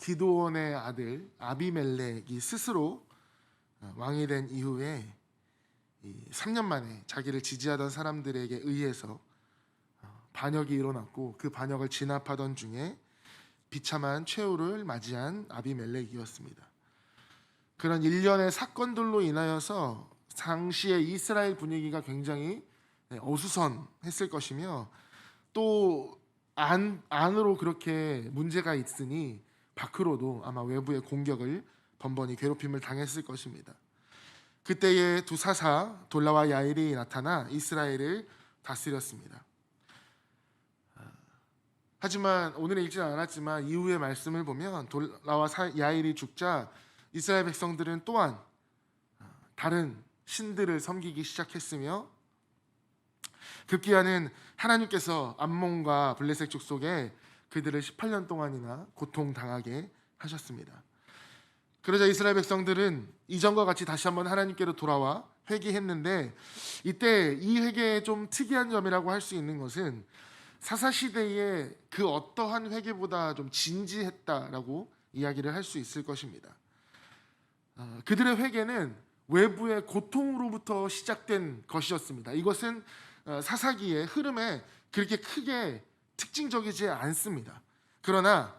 기드온의 아들 아비멜렉이 스스로 왕이 된 이후에 3년 만에 자기를 지지하던 사람들에게 의해서 반역이 일어났고, 그 반역을 진압하던 중에 비참한 최후를 맞이한 아비멜렉이었습니다. 그런 일련의 사건들로 인하여서 당시의 이스라엘 분위기가 굉장히 어수선했을 것이며, 또 안으로 그렇게 문제가 있으니 밖으로도 아마 외부의 공격을 번번이 괴롭힘을 당했을 것입니다. 그때의 두 사사 돌라와 야일이 나타나 이스라엘을 다스렸습니다. 하지만 오늘은 읽지 않았지만 이후의 말씀을 보면 돌라와 야일이 죽자 이스라엘 백성들은 또한 다른 신들을 섬기기 시작했으며, 급기야는 하나님께서 암몬과 블레셋 족속에 그들을 18년 동안이나 고통당하게 하셨습니다. 그러자 이스라엘 백성들은 이전과 같이 다시 한번 하나님께로 돌아와 회개했는데, 이때 이 회개의 좀 특이한 점이라고 할 수 있는 것은 사사시대의 그 어떠한 회개보다 좀 진지했다라고 이야기를 할 수 있을 것입니다. 그들의 회개는 외부의 고통으로부터 시작된 것이었습니다. 이것은 사사기의 흐름에 그렇게 크게 특징적이지 않습니다. 그러나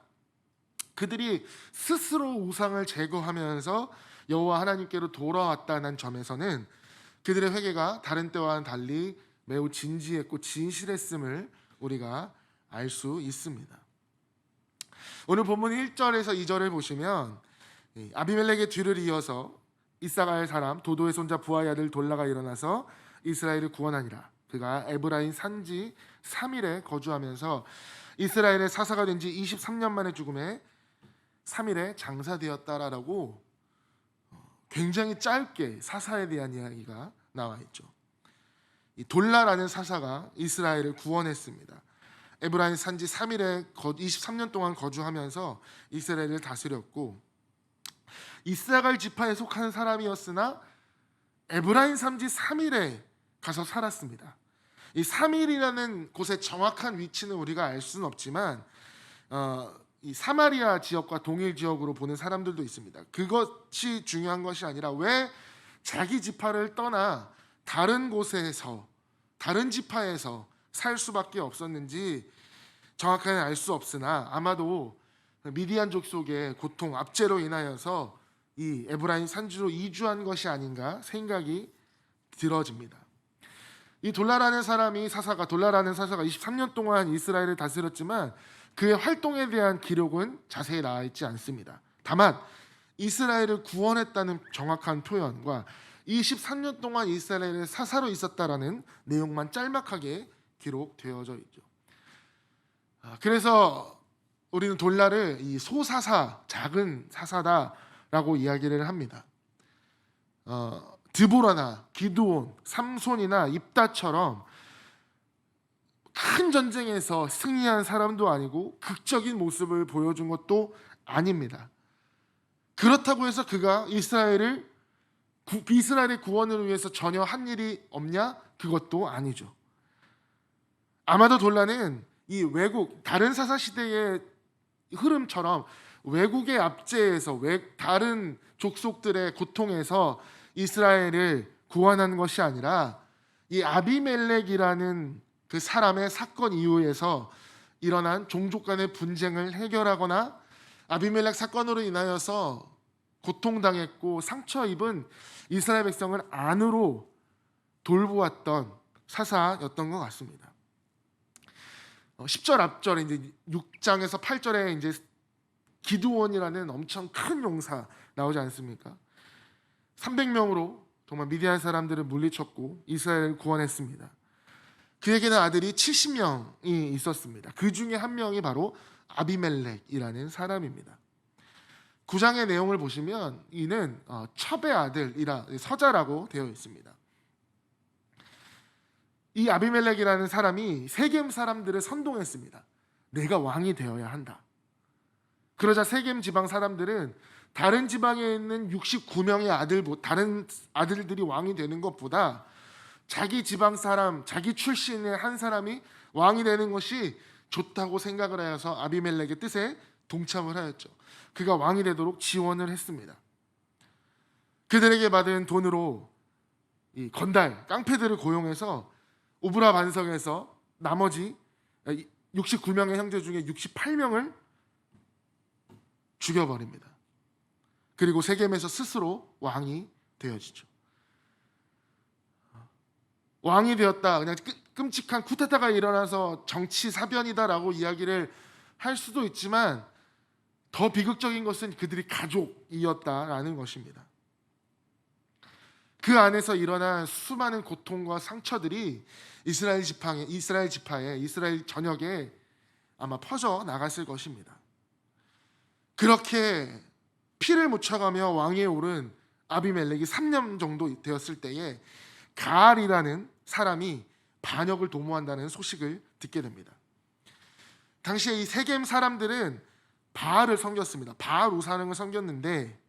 그들이 스스로 우상을 제거하면서 여호와 하나님께로 돌아왔다는 점에서는 그들의 회개가 다른 때와는 달리 매우 진지했고 진실했음을 우리가 알 수 있습니다. 오늘 본문 1절에서 2절을 보시면 아비멜렉의 뒤를 이어서 이사갈 사람 도도의 손자 부하의 아들 돌라가 일어나서 이스라엘을 구원하니라. 그가 에브라임 산지 3일에 거주하면서 이스라엘의 사사가 된 지 23년 만에 죽음에 3일에 장사되었다라고 굉장히 짧게 사사에 대한 이야기가 나와 있죠. 이 돌라라는 사사가 이스라엘을 구원했습니다. 에브라임 산지 3일에 23년 동안 거주하면서 이스라엘을 다스렸고, 이사갈 지파에 속한 사람이었으나 에브라임 산지 3일에 가서 살았습니다. 이 3일이라는 곳의 정확한 위치는 우리가 알 수는 없지만 이 사마리아 지역과 동일 지역으로 보는 사람들도 있습니다. 그것이 중요한 것이 아니라 왜 자기 지파를 떠나 다른 곳에서, 다른 지파에서 살 수밖에 없었는지 정확하게 알 수 없으나, 아마도 미디안 족속의 고통, 압제로 인하여서 이 에브라임 산지로 이주한 것이 아닌가 생각이 들어집니다. 이 돌라라는 사사가 23년 동안 이스라엘을 다스렸지만 그의 활동에 대한 기록은 자세히 나와 있지 않습니다. 다만 이스라엘을 구원했다는 정확한 표현과 23년 동안 이스라엘의 사사로 있었다라는 내용만 짤막하게 기록되어져 있죠. 그래서 우리는 돌라를 이 소사사, 작은 사사다라고 이야기를 합니다. 드보라나 기드온, 삼손이나 입다처럼 큰 전쟁에서 승리한 사람도 아니고 극적인 모습을 보여준 것도 아닙니다. 그렇다고 해서 그가 이스라엘의 구원을 위해서 전혀 한 일이 없냐? 그것도 아니죠. 아마도 돌라는 이 외국, 다른 사사 시대의 흐름처럼 외국의 압제에서 다른 족속들의 고통에서 이스라엘을 구원한 것이 아니라 이 아비멜렉이라는 그 사람의 사건 이후에서 일어난 종족 간의 분쟁을 해결하거나 아비멜렉 사건으로 인하여서 고통당했고 상처 입은 이스라엘 백성을 안으로 돌보았던 사사였던 것 같습니다. 10절 앞절에 이제 6장에서 8절에 이제 기드온이라는 엄청 큰 용사 나오지 않습니까? 300명으로 정말 미디안 사람들을 물리쳤고 이스라엘을 구원했습니다. 그에게는 아들이 70명이 있었습니다. 그 중에 한 명이 바로 아비멜렉이라는 사람입니다. 9장의 내용을 보시면 이는 첩의 아들이라 서자라고 되어 있습니다. 이 아비멜렉이라는 사람이 세겜 사람들을 선동했습니다. 내가 왕이 되어야 한다. 그러자 세겜 지방 사람들은 다른 지방에 있는 69명의 다른 아들들이 왕이 되는 것보다 자기 지방 사람, 자기 출신의 한 사람이 왕이 되는 것이 좋다고 생각을 하여서 아비멜렉의 뜻에 동참을 하였죠. 그가 왕이 되도록 지원을 했습니다. 그들에게 받은 돈으로 이 건달, 깡패들을 고용해서 오브라 반성에서 나머지 69명의 형제 중에 68명을 죽여버립니다. 그리고 세겜에서 스스로 왕이 되어지죠. 왕이 되었다, 그냥 끔찍한 쿠데타가 일어나서 정치 사변이다라고 이야기를 할 수도 있지만 더 비극적인 것은 그들이 가족이었다라는 것입니다. 그 안에서 일어난 수많은 고통과 상처들이 이스라엘 지파에, 이스라엘 전역에 아마 퍼져 나갔을 것입니다. 그렇게 피를 묻혀가며 왕위에 오른 아비멜렉이 3년 정도 되었을 때에 가알이라는 사람이 반역을 도모한다는 소식을 듣게 됩니다. 당시에 이 세겜 사람들은 바알을 섬겼습니다. 바알 우상을 섬겼는데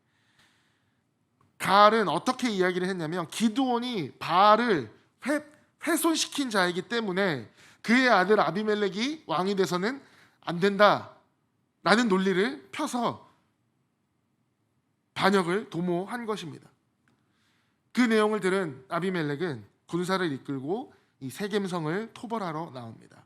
가알은 어떻게 이야기를 했냐면 기드온이 바알을 훼손시킨 자이기 때문에 그의 아들 아비멜렉이 왕이 돼서는 안 된다라는 논리를 펴서 반역을 도모한 것입니다. 그 내용을 들은 아비멜렉은 군사를 이끌고 이 세겜성을 토벌하러 나옵니다.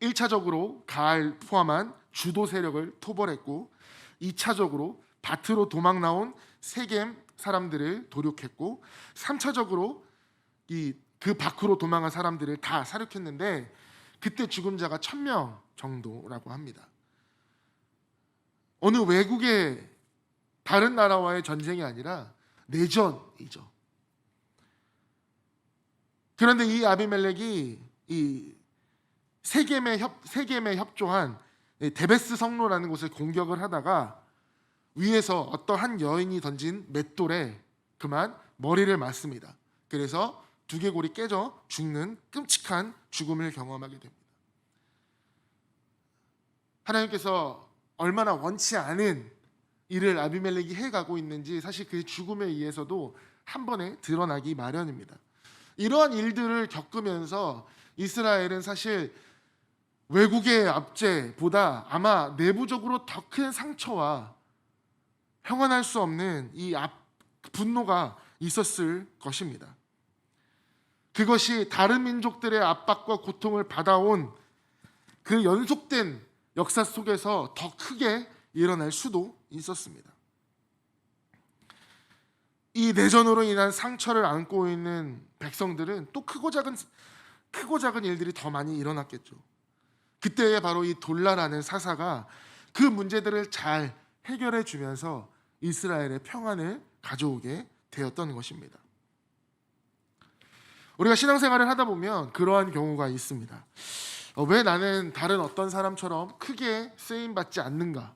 1차적으로 가알 포함한 주도 세력을 토벌했고 2차적으로 밭으로 도망 나온 세겜 사람들을 도륙했고 3차적으로 그 밖으로 도망한 사람들을 다 사륙했는데 그때 죽은 자가 1000명 정도라고 합니다. 어느 외국의 다른 나라와의 전쟁이 아니라 내전이죠. 그런데 이 아비멜렉이 이 세겜에 협조한 데베스 성로라는 곳을 공격을 하다가 위에서 어떠한 여인이 던진 맷돌에 그만 머리를 맞습니다. 그래서 두개골이 깨져 죽는 끔찍한 죽음을 경험하게 됩니다. 하나님께서 얼마나 원치 않은 일을 아비멜렉이 해가고 있는지 사실 그 죽음에 의해서도 한 번에 드러나기 마련입니다. 이러한 일들을 겪으면서 이스라엘은 사실 외국의 압제보다 아마 내부적으로 더 큰 상처와 형언할 수 없는 이 분노가 있었을 것입니다. 그것이 다른 민족들의 압박과 고통을 받아온 그 연속된 역사 속에서 더 크게 일어날 수도 있었습니다. 이 내전으로 인한 상처를 안고 있는 백성들은 또 크고 작은 일들이 더 많이 일어났겠죠. 그때에 바로 이 돌라라는 사사가 그 문제들을 잘 해결해 주면서 이스라엘의 평안을 가져오게 되었던 것입니다. 우리가 신앙생활을 하다 보면 그러한 경우가 있습니다. 왜 나는 다른 어떤 사람처럼 크게 쓰임받지 않는가?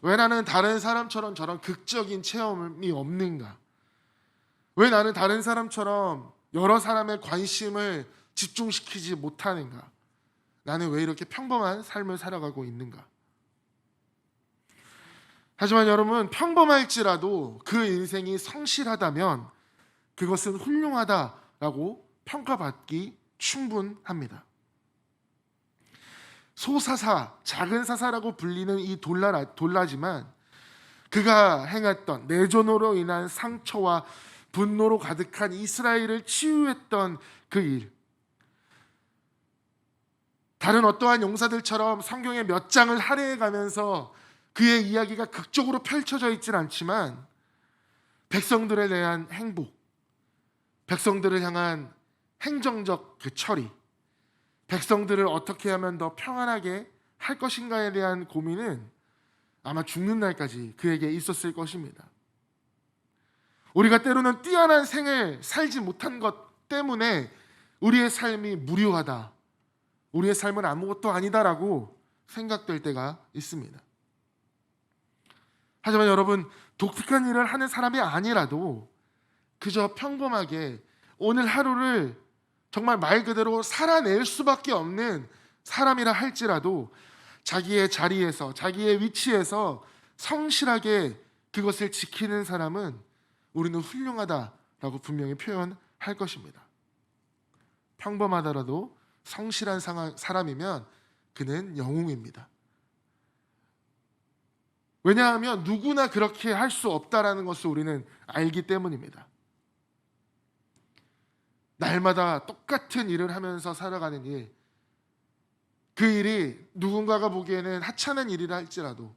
왜 나는 다른 사람처럼 저런 극적인 체험이 없는가? 왜 나는 다른 사람처럼 여러 사람의 관심을 집중시키지 못하는가? 나는 왜 이렇게 평범한 삶을 살아가고 있는가? 하지만 여러분, 평범할지라도 그 인생이 성실하다면 그것은 훌륭하다라고 평가받기 충분합니다. 소사사, 작은 사사라고 불리는 이 돌라지만 그가 행했던 내전으로 인한 상처와 분노로 가득한 이스라엘을 치유했던 그 일, 다른 어떠한 용사들처럼 성경의 몇 장을 할애해가면서 그의 이야기가 극적으로 펼쳐져 있진 않지만 백성들에 대한 행복, 백성들을 향한 행정적 그 처리, 백성들을 어떻게 하면 더 평안하게 할 것인가에 대한 고민은 아마 죽는 날까지 그에게 있었을 것입니다. 우리가 때로는 뛰어난 생을 살지 못한 것 때문에 우리의 삶이 무료하다, 우리의 삶은 아무것도 아니다라고 생각될 때가 있습니다. 하지만 여러분, 독특한 일을 하는 사람이 아니라도 그저 평범하게 오늘 하루를 정말 말 그대로 살아낼 수밖에 없는 사람이라 할지라도 자기의 자리에서, 자기의 위치에서 성실하게 그것을 지키는 사람은 우리는 훌륭하다라고 분명히 표현할 것입니다. 평범하더라도 성실한 사람이면 그는 영웅입니다. 왜냐하면 누구나 그렇게 할 수 없다라는 것을 우리는 알기 때문입니다. 날마다 똑같은 일을 하면서 살아가는 일, 그 일이 누군가가 보기에는 하찮은 일이라 할지라도,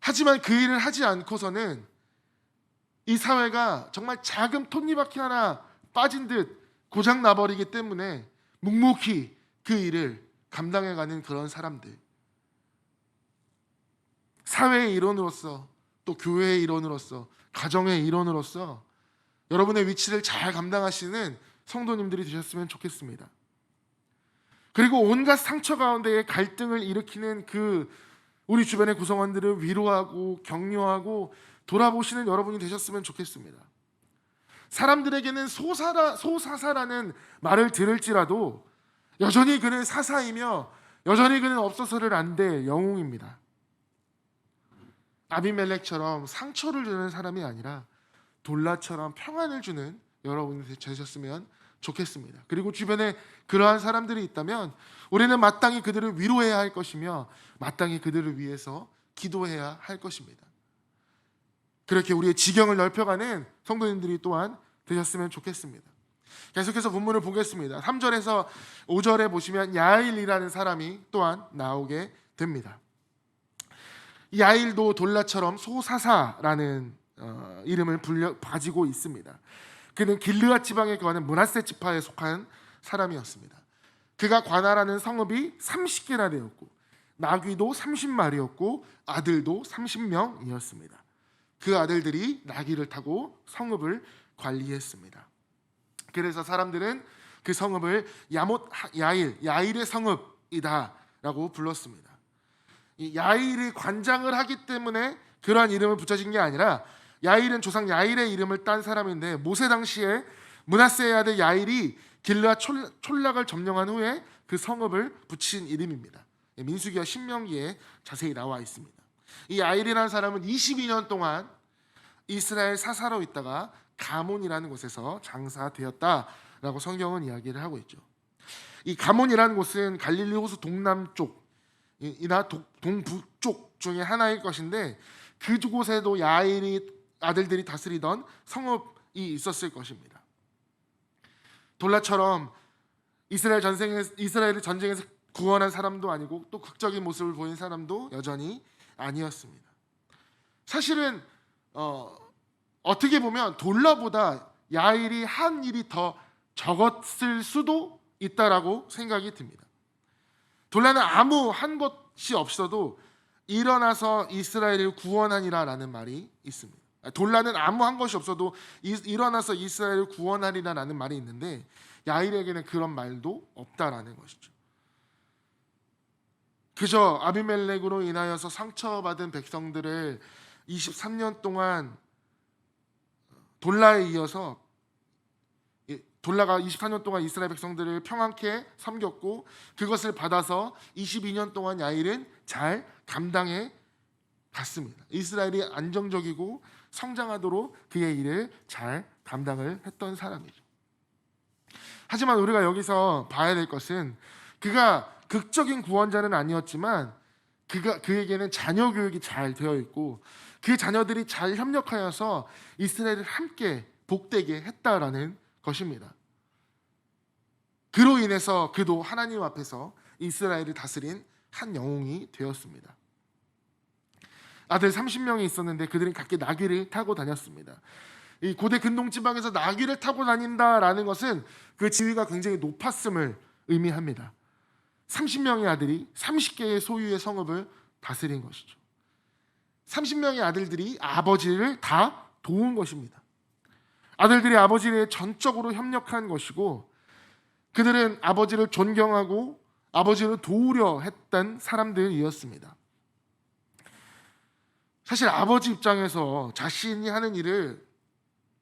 하지만 그 일을 하지 않고서는 이 사회가 정말 작은 톱니바퀴 하나 빠진 듯 고장 나버리기 때문에 묵묵히 그 일을 감당해가는 그런 사람들, 사회의 일원으로서, 또 교회의 일원으로서, 가정의 일원으로서 여러분의 위치를 잘 감당하시는 성도님들이 되셨으면 좋겠습니다. 그리고 온갖 상처 가운데에 갈등을 일으키는 그 우리 주변의 구성원들을 위로하고 격려하고 돌아보시는 여러분이 되셨으면 좋겠습니다. 사람들에게는 소사사라는 말을 들을지라도 여전히 그는 사사이며 여전히 그는 없어서를 안 될 영웅입니다. 아비멜렉처럼 상처를 주는 사람이 아니라 돌라처럼 평안을 주는 여러분이 되셨으면 좋겠습니다. 그리고 주변에 그러한 사람들이 있다면 우리는 마땅히 그들을 위로해야 할 것이며 마땅히 그들을 위해서 기도해야 할 것입니다. 그렇게 우리의 지경을 넓혀가는 성도님들이 또한 되셨으면 좋겠습니다. 계속해서 본문을 보겠습니다. 3절에서 5절에 보시면 야일이라는 사람이 또한 나오게 됩니다. 야일도 돌라처럼 소사사라는 이름을 가지고 있습니다. 그는 길르앗 지방에 거하는 므낫세 지파에 속한 사람이었습니다. 그가 관할하는 성읍이 30개나 되었고 나귀도 30마리였고 아들도 30명이었습니다. 그 아들들이 나귀를 타고 성읍을 관리했습니다. 그래서 사람들은 그 성읍을 야못 야일의 성읍이다라고 불렀습니다. 이 야일이 관장을 하기 때문에 그러한 이름을 붙여진 게 아니라 야일은 조상 야일의 이름을 딴 사람인데 모세 당시에 므낫세의 아들 야일이 길르앗 촌락을 점령한 후에 그 성읍을 붙인 이름입니다. 민수기와 신명기에 자세히 나와 있습니다. 이 야일이라는 사람은 22년 동안 이스라엘 사사로 있다가 가몬이라는 곳에서 장사되었다라고 성경은 이야기를 하고 있죠. 이 가몬이라는 곳은 갈릴리 호수 동남쪽이나 동북쪽 중에 하나일 것인데 그곳에도 야일이 아들들이 다스리던 성읍이 있었을 것입니다. 돌라처럼 이스라엘을 전쟁에서 구원한 사람도 아니고 또 극적인 모습을 보인 사람도 여전히 아니었습니다. 사실은 어떻게 보면 돌라보다 야일이 한 일이 더 적었을 수도 있다라고 생각이 듭니다. 돌라는 아무 한 것이 없어도 일어나서 이스라엘을 구원하니라라는 말이 있습니다. 돌라는 아무 한 것이 없어도 일어나서 이스라엘을 구원하리라라는 말이 있는데 야일에게는 그런 말도 없다라는 것이죠. 그저 아비멜렉으로 인하여서 상처받은 백성들을 23년 동안 돌라에 이어서 돌라가 24년 동안 이스라엘 백성들을 평안케 섬겼고 그것을 받아서 22년 동안 야일은 잘 감당해 갔습니다. 이스라엘이 안정적이고 성장하도록 그의 일을 잘 감당을 했던 사람이죠. 하지만 우리가 여기서 봐야 될 것은 그가 극적인 구원자는 아니었지만 그에게는 자녀 교육이 잘 되어 있고 그 자녀들이 잘 협력하여서 이스라엘을 함께 복되게 했다라는 것입니다. 그로 인해서 그도 하나님 앞에서 이스라엘을 다스린 한 영웅이 되었습니다. 아들 30명이 있었는데 그들은 각기 나귀를 타고 다녔습니다. 이 고대 근동 지방에서 나귀를 타고 다닌다라는 것은 그 지위가 굉장히 높았음을 의미합니다. 30명의 아들이 30개의 소유의 성읍을 다스린 것이죠. 30명의 아들들이 아버지를 다 도운 것입니다. 아들들이 아버지를 전적으로 협력한 것이고 그들은 아버지를 존경하고 아버지를 도우려 했던 사람들이었습니다. 사실 아버지 입장에서 자신이 하는 일을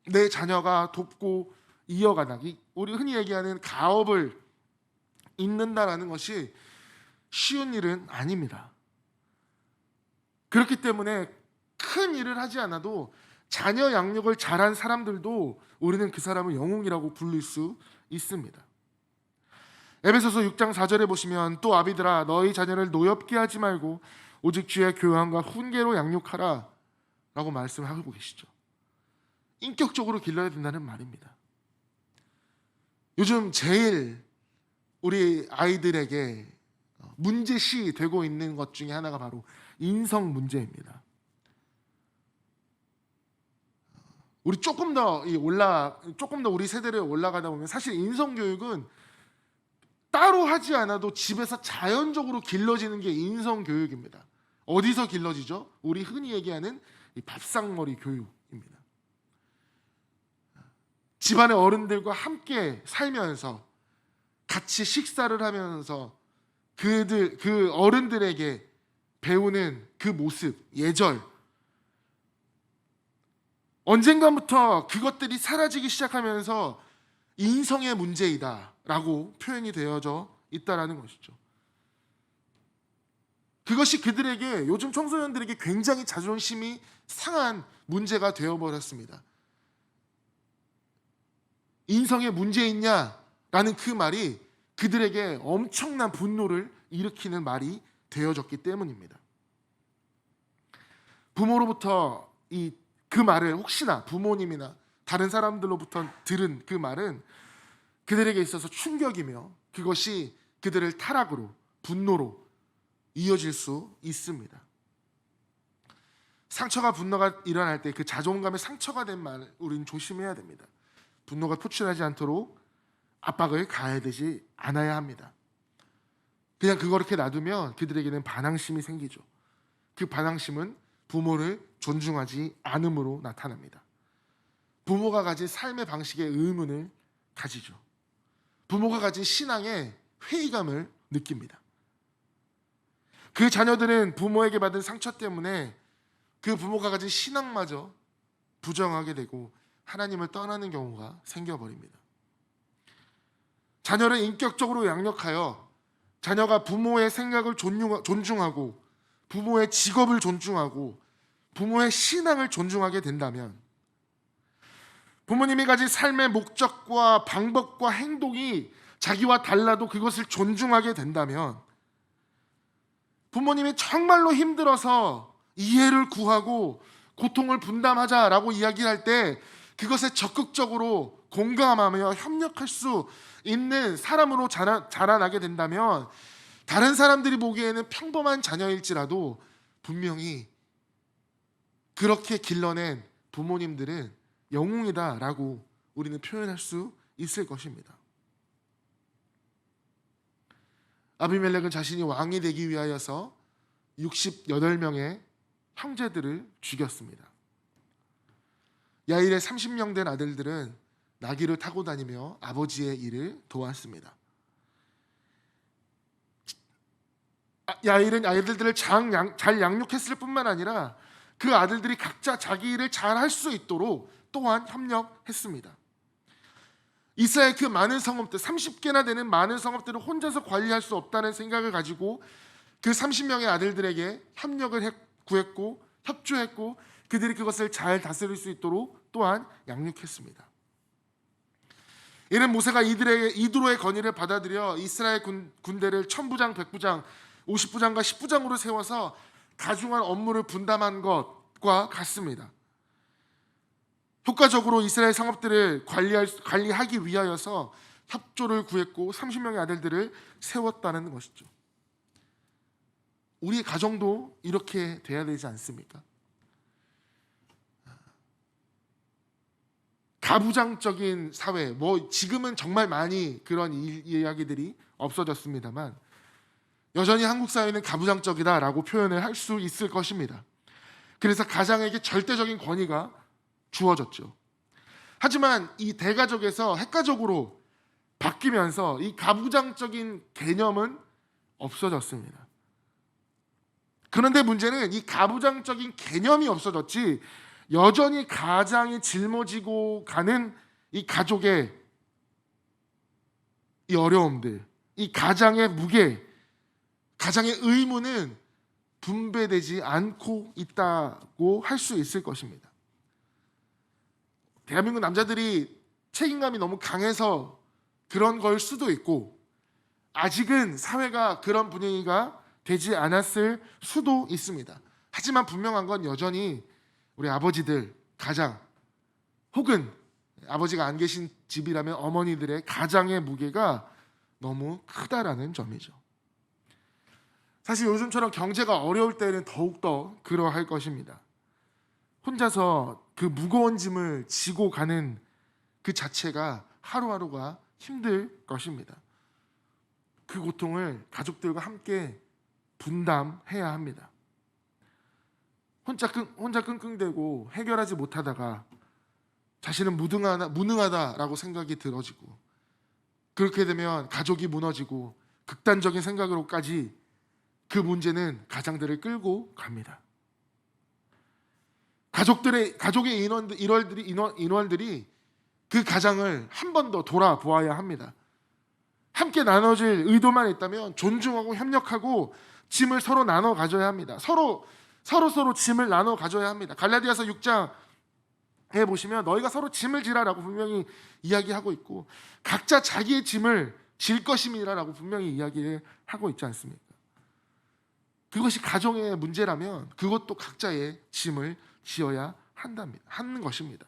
내 자녀가 돕고 이어가다, 우리 흔히 얘기하는 가업을 잇는다라는 것이 쉬운 일은 아닙니다. 그렇기 때문에 큰 일을 하지 않아도 자녀 양육을 잘한 사람들도 우리는 그 사람을 영웅이라고 부를 수 있습니다. 에베소서 6장 4절에 보시면 또 아비들아 너희 자녀를 노엽게 하지 말고 오직 주의 교양과 훈계로 양육하라 라고 말씀하고 계시죠. 인격적으로 길러야 된다는 말입니다. 요즘 제일 우리 아이들에게 문제시 되고 있는 것 중에 하나가 바로 인성 문제입니다. 우리 조금 더 우리 세대를 올라가다 보면 사실 인성 교육은 따로 하지 않아도 집에서 자연적으로 길러지는 게 인성 교육입니다. 어디서 길러지죠? 우리 흔히 얘기하는 이 밥상머리 교육입니다. 집안의 어른들과 함께 살면서 같이 식사를 하면서 그 어른들에게 배우는 그 모습, 예절, 언젠가부터 그것들이 사라지기 시작하면서 인성의 문제이다라고 표현이 되어져 있다라는 것이죠. 그것이 그들에게, 요즘 청소년들에게 굉장히 자존심이 상한 문제가 되어버렸습니다. 인성에 문제 있냐라는 그 말이 그들에게 엄청난 분노를 일으키는 말이 되어졌기 때문입니다. 부모로부터 그 말을 혹시나 부모님이나 다른 사람들로부터 들은 그 말은 그들에게 있어서 충격이며 그것이 그들을 타락으로, 분노로 이어질 수 있습니다. 상처가, 분노가 일어날 때 그 자존감에 상처가 된 말 우리는 조심해야 됩니다. 분노가 표출하지 않도록 압박을 가해야 되지 않아야 합니다. 그냥 그렇게 놔두면 그들에게는 반항심이 생기죠. 그 반항심은 부모를 존중하지 않음으로 나타납니다. 부모가 가진 삶의 방식에 의문을 가지죠. 부모가 가진 신앙에 회의감을 느낍니다. 그 자녀들은 부모에게 받은 상처 때문에 그 부모가 가진 신앙마저 부정하게 되고 하나님을 떠나는 경우가 생겨버립니다. 자녀를 인격적으로 양육하여 자녀가 부모의 생각을 존중하고 부모의 직업을 존중하고 부모의 신앙을 존중하게 된다면, 부모님이 가진 삶의 목적과 방법과 행동이 자기와 달라도 그것을 존중하게 된다면, 부모님이 정말로 힘들어서 이해를 구하고 고통을 분담하자라고 이야기할 때 그것에 적극적으로 공감하며 협력할 수 있는 사람으로 자라나게 된다면, 다른 사람들이 보기에는 평범한 자녀일지라도 분명히 그렇게 길러낸 부모님들은 영웅이다라고 우리는 표현할 수 있을 것입니다. 아비멜렉은 자신이 왕이 되기 위하여서 68명의 형제들을 죽였습니다. 야일의 30명 된 아들들은 나귀를 타고 다니며 아버지의 일을 도왔습니다. 야일은 아들들을 잘 양육했을 뿐만 아니라 그 아들들이 각자 자기 일을 잘 할 수 있도록 또한 협력했습니다. 이스라엘 그 많은 성읍들, 30개나 되는 많은 성읍들을 혼자서 관리할 수 없다는 생각을 가지고 그 30명의 아들들에게 협력을 구했고 협조했고 그들이 그것을 잘 다스릴 수 있도록 또한 양육했습니다. 이는 모세가 이드로의 건의를 받아들여 이스라엘 군대를 1000부장, 100부장, 50부장과 10부장으로 세워서 가중한 업무를 분담한 것과 같습니다. 효과적으로 이스라엘 성읍들을 관리하기 위하여서 협조를 구했고 30명의 아들들을 세웠다는 것이죠. 우리 가정도 이렇게 돼야 되지 않습니까? 가부장적인 사회, 지금은 정말 많이 그런 이야기들이 없어졌습니다만 여전히 한국 사회는 가부장적이다라고 표현을 할 수 있을 것입니다. 그래서 가장에게 절대적인 권위가 주어졌죠. 하지만 이 대가족에서 핵가족으로 바뀌면서 이 가부장적인 개념은 없어졌습니다. 그런데 문제는 이 가부장적인 개념이 없어졌지 여전히 가장이 짊어지고 가는 이 가족의 이 어려움들, 이 가장의 무게, 가장의 의무는 분배되지 않고 있다고 할 수 있을 것입니다. 대한민국 남자들이 책임감이 너무 강해서 그런 걸 수도 있고 아직은 사회가 그런 분위기가 되지 않았을 수도 있습니다. 하지만 분명한 건 여전히 우리 아버지들 가장, 혹은 아버지가 안 계신 집이라면 어머니들의 가장의 무게가 너무 크다라는 점이죠. 사실 요즘처럼 경제가 어려울 때는 더욱더 그러할 것입니다. 혼자서 그 무거운 짐을 지고 가는 그 자체가 하루하루가 힘들 것입니다. 그 고통을 가족들과 함께 분담해야 합니다. 혼자 끙끙대고 해결하지 못하다가 자신은 무능하다라고 생각이 들어지고, 그렇게 되면 가족이 무너지고 극단적인 생각으로까지 그 문제는 가장들을 끌고 갑니다. 가족의 인원들이 그 가장을 한 번 더 돌아보아야 합니다. 함께 나눠질 의도만 있다면 존중하고 협력하고 짐을 서로 나눠 가져야 합니다. 서로 짐을 나눠 가져야 합니다. 갈라디아서 6장에 보시면 너희가 서로 짐을 지라라고 분명히 이야기하고 있고, 각자 자기의 짐을 질 것임이라라고 분명히 이야기를 하고 있지 않습니까? 그것이 가정의 문제라면 그것도 각자의 짐을 지어야 하는 것입니다.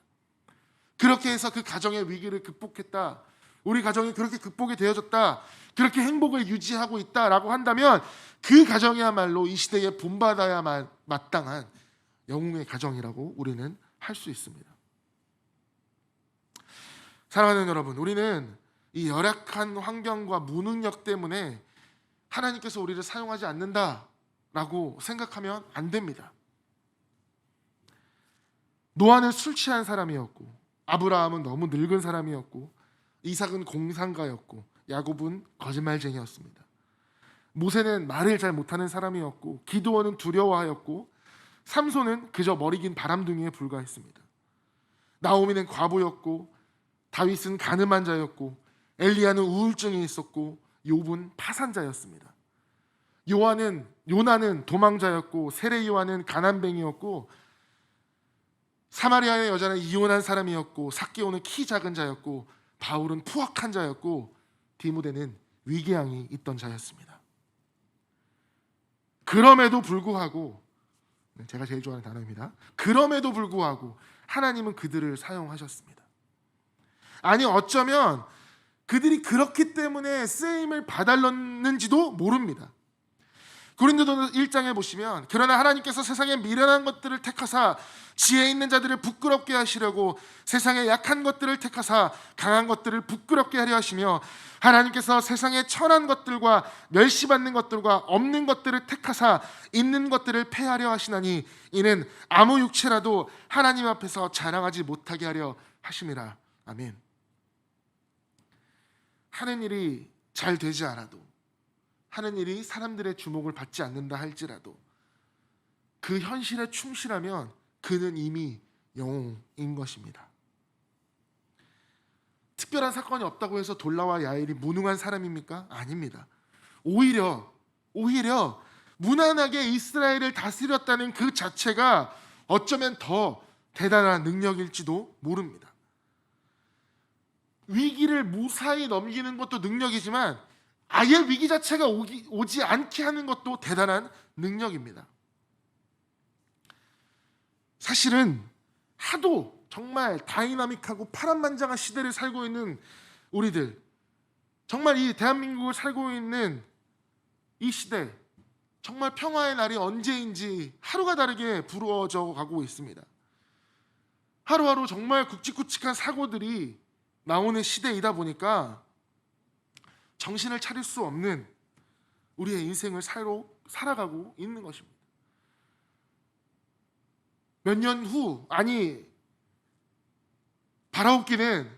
그렇게 해서 그 가정의 위기를 극복했다, 우리 가정이 그렇게 극복이 되어졌다, 그렇게 행복을 유지하고 있다라고 한다면 그 가정이야말로 이 시대에 본받아야 마땅한 영웅의 가정이라고 우리는 할 수 있습니다. 사랑하는 여러분, 우리는 이 열악한 환경과 무능력 때문에 하나님께서 우리를 사용하지 않는다라고 생각하면 안 됩니다. 노아는 술 취한 사람이었고, 아브라함은 너무 늙은 사람이었고, 이삭은 공상가였고, 야곱은 거짓말쟁이였습니다. 모세는 말을 잘 못하는 사람이었고, 기드온은 두려워하였고, 삼손은 그저 머리 긴 바람둥이에 불과했습니다. 나오미는 과부였고, 다윗은 가늠한 자였고, 엘리야는 우울증이 있었고, 욥은 파산자였습니다. 요나는 도망자였고, 세례요한은 가난뱅이였고, 사마리아의 여자는 이혼한 사람이었고, 삭개오는 키 작은 자였고, 바울은 포악한 자였고, 디모데는 위궤양이 있던 자였습니다. 그럼에도 불구하고, 제가 제일 좋아하는 단어입니다. 그럼에도 불구하고 하나님은 그들을 사용하셨습니다. 아니, 어쩌면 그들이 그렇기 때문에 쓰임을 받았는지도 모릅니다. 고린도서 1장에 보시면, 그러나 하나님께서 세상의 미련한 것들을 택하사 지혜 있는 자들을 부끄럽게 하시려고 세상의 약한 것들을 택하사 강한 것들을 부끄럽게 하려 하시며, 하나님께서 세상의 천한 것들과 멸시받는 것들과 없는 것들을 택하사 있는 것들을 폐하려 하시나니 이는 아무 육체라도 하나님 앞에서 자랑하지 못하게 하려 하심이라. 아멘. 하는 일이 잘 되지 않아도, 하는 일이 사람들의 주목을 받지 않는다 할지라도 그 현실에 충실하면 그는 이미 영웅인 것입니다. 특별한 사건이 없다고 해서 돌라와 야일이 무능한 사람입니까? 아닙니다. 오히려 무난하게 이스라엘을 다스렸다는 그 자체가 어쩌면 더 대단한 능력일지도 모릅니다. 위기를 무사히 넘기는 것도 능력이지만 아예 위기 자체가 오지 않게 하는 것도 대단한 능력입니다. 사실은 하도 정말 다이나믹하고 파란만장한 시대를 살고 있는 우리들, 정말 이 대한민국을 살고 있는 이 시대, 정말 평화의 날이 언제인지 하루가 다르게 부러져 가고 있습니다. 하루하루 정말 굵직굵직한 사고들이 나오는 시대이다 보니까 정신을 차릴 수 없는 우리의 인생을 살아가고 있는 것입니다. 몇 년 후, 아니 바라옵기는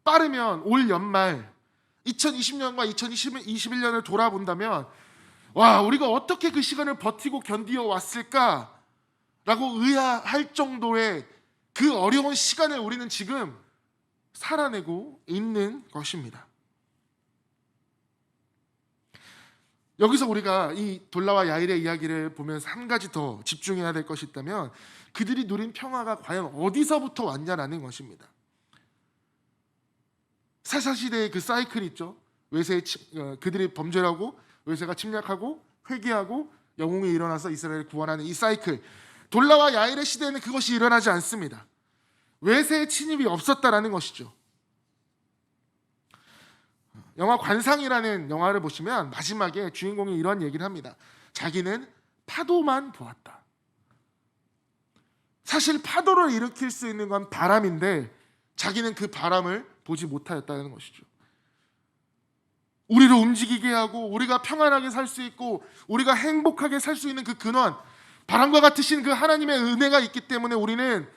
빠르면 올 연말 2020년과 2021년을 돌아본다면, 와, 우리가 어떻게 그 시간을 버티고 견디어 왔을까라고 의아할 정도의 그 어려운 시간을 우리는 지금 살아내고 있는 것입니다. 여기서 우리가 이 돌라와 야일의 이야기를 보면서 한 가지 더 집중해야 될 것이 있다면, 그들이 누린 평화가 과연 어디서부터 왔냐라는 것입니다. 사사시대의 그 사이클이 있죠. 그들이 범죄를 하고 외세가 침략하고 회개하고 영웅이 일어나서 이스라엘을 구원하는 이 사이클, 돌라와 야일의 시대에는 그것이 일어나지 않습니다. 외세의 침입이 없었다라는 것이죠. 영화 관상이라는 영화를 보시면 마지막에 주인공이 이런 얘기를 합니다. 자기는 파도만 보았다. 사실 파도를 일으킬 수 있는 건 바람인데 자기는 그 바람을 보지 못하였다는 것이죠. 우리를 움직이게 하고 우리가 평안하게 살 수 있고 우리가 행복하게 살 수 있는 그 근원, 바람과 같으신 그 하나님의 은혜가 있기 때문에 우리는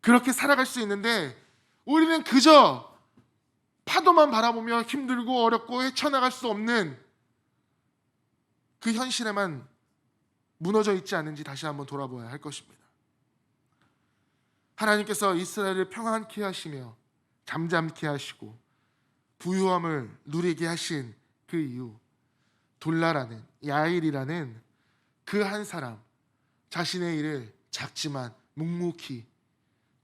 그렇게 살아갈 수 있는데, 우리는 그저 파도만 바라보며 힘들고 어렵고 헤쳐나갈 수 없는 그 현실에만 무너져 있지 않은지 다시 한번 돌아보아야 할 것입니다. 하나님께서 이스라엘을 평안케 하시며 잠잠케 하시고 부유함을 누리게 하신 그 이유, 돌라라는, 야일이라는 그 한 사람, 자신의 일을 작지만 묵묵히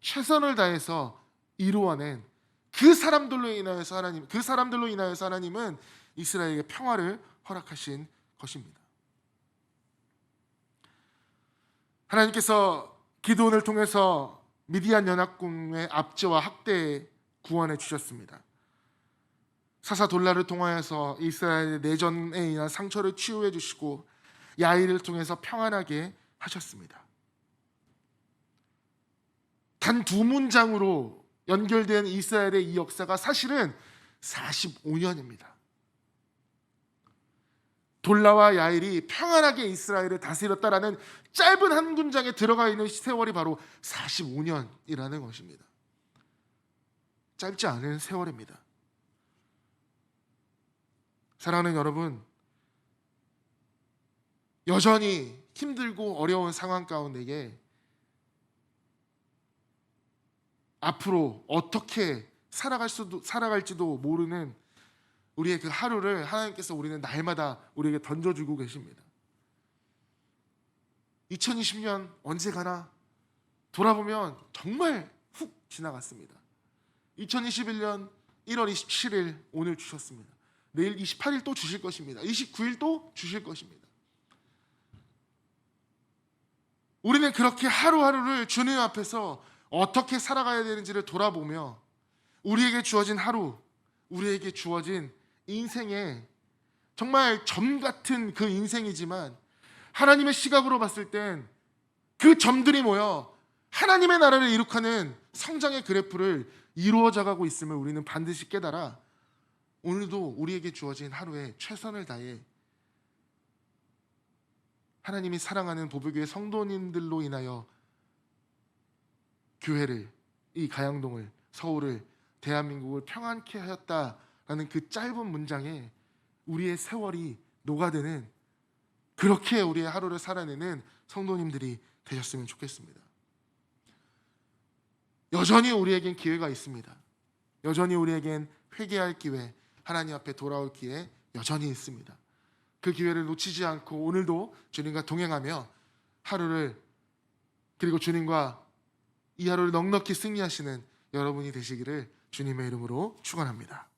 최선을 다해서 이루어낸 그 사람들로 인하여서 하나님은 이스라엘에게 평화를 허락하신 것입니다. 하나님께서 기드온을 통해서 미디안 연합군의 압제와 학대에 구원해 주셨습니다. 사사 돌라를 통하여서 이스라엘의 내전에 인한 상처를 치유해 주시고 야일을 통해서 평안하게 하셨습니다. 단 두 문장으로 연결된 이스라엘의 이 역사가 사실은 45년입니다. 돌라와 야일이 평안하게 이스라엘을 다스렸다라는 짧은 한 문장에 들어가 있는 세월이 바로 45년이라는 것입니다. 짧지 않은 세월입니다. 사랑하는 여러분, 여전히 힘들고 어려운 상황 가운데에 앞으로 어떻게 살아갈지도 모르는 우리의 그 하루를 하나님께서 우리는 날마다 우리에게 던져주고 계십니다. 2020년 언제 가나 돌아보면 정말 훅 지나갔습니다. 2021년 1월 27일 오늘 주셨습니다. 내일 28일 또 주실 것입니다. 29일 또 주실 것입니다. 우리는 그렇게 하루하루를 주님 앞에서 어떻게 살아가야 되는지를 돌아보며 우리에게 주어진 하루, 우리에게 주어진 인생의 정말 점 같은 그 인생이지만 하나님의 시각으로 봤을 땐 그 점들이 모여 하나님의 나라를 이룩하는 성장의 그래프를 이루어져 가고 있음을 우리는 반드시 깨달아 오늘도 우리에게 주어진 하루에 최선을 다해 하나님이 사랑하는 보배교회 성도님들로 인하여 교회를, 이 가양동을, 서울을, 대한민국을 평안케 하였다라는 그 짧은 문장에 우리의 세월이 녹아드는, 그렇게 우리의 하루를 살아내는 성도님들이 되셨으면 좋겠습니다. 여전히 우리에겐 기회가 있습니다. 여전히 우리에겐 회개할 기회, 하나님 앞에 돌아올 기회 여전히 있습니다. 그 기회를 놓치지 않고 오늘도 주님과 동행하며 하루를, 그리고 주님과 이 하루를 넉넉히 승리하시는 여러분이 되시기를 주님의 이름으로 축원합니다.